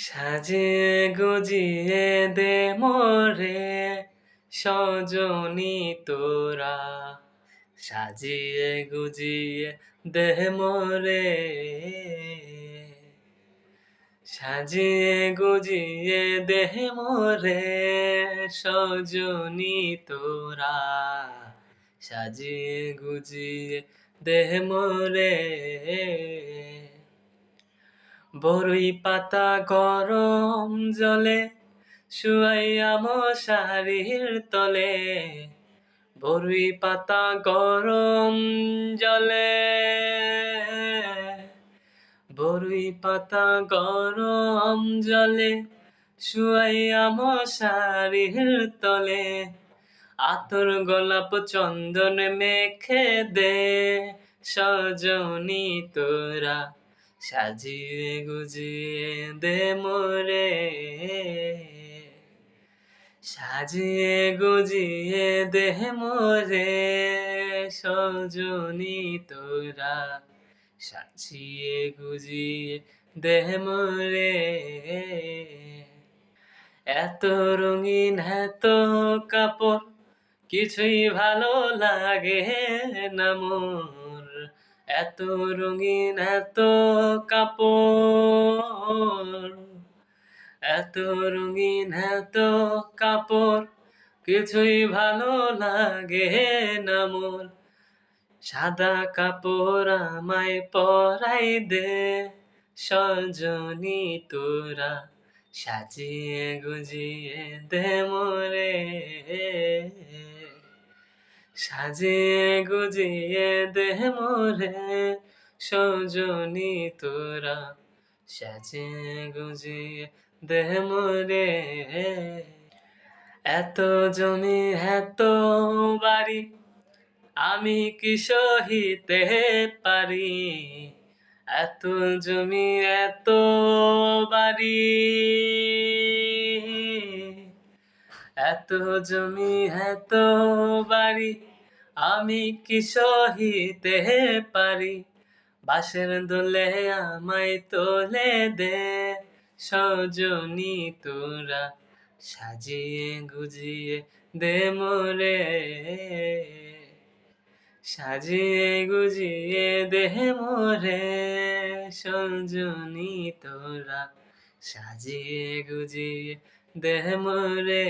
সাজিয়ে গুজিয়ে দে মোরে সজনী তোরা, সাজিয়ে গুজিয়ে দে মোরে, সাজিয়ে গুজিয়ে দে মোরে সজনী তোরা, সাজিয়ে গুজিয়ে দে মোরে। বরই পাতা গরম জলে শুয়াইয়া মশারির তলে, বরই পাতা গরম জলে, বরই পাতা গরম জলে শুয়াইয়া মশারির তলে, আতর গোলাপ চন্দন মেখে দে সজনী তোরা, সাজিয়ে গুজিয়ে দে মোরে, সাজিয়ে গুজিয়ে দে মোরে সজনী তোরা, সাজিয়ে গুজিয়ে দে মোরে। এত রঙিন এত কাপড় কিছুই ভালো লাগে না মোর, এত রঙিন এত কাপড়, এত রঙিন এত কাপড় কিছুই ভালো লাগে না মোর। সাদা কাপড় আমায় পরাই দে সজনী তোরা, সাজিয়ে গুজিয়ে দে মোরে, সাজিয়ে গুজিয়ে দে মোরে সজনী তোরা, সাজিয়ে গুজিয়ে দে মোরে। এত জমি এত বাড়ি আমি কি সহিতে পারি, এত জমি এত বাড়ি, এত জমি এত বাড়ি আমি কি সহিতে পারি। বাঁশের দোলে আমায় তোলে দে সজনী তোরা, সাজিয়ে গুজিয়ে দে মোরে, সাজিয়ে গুজিয়ে দে মোরে সজনী তোরা, সাজিয়ে গুজিয়ে দে মোরে।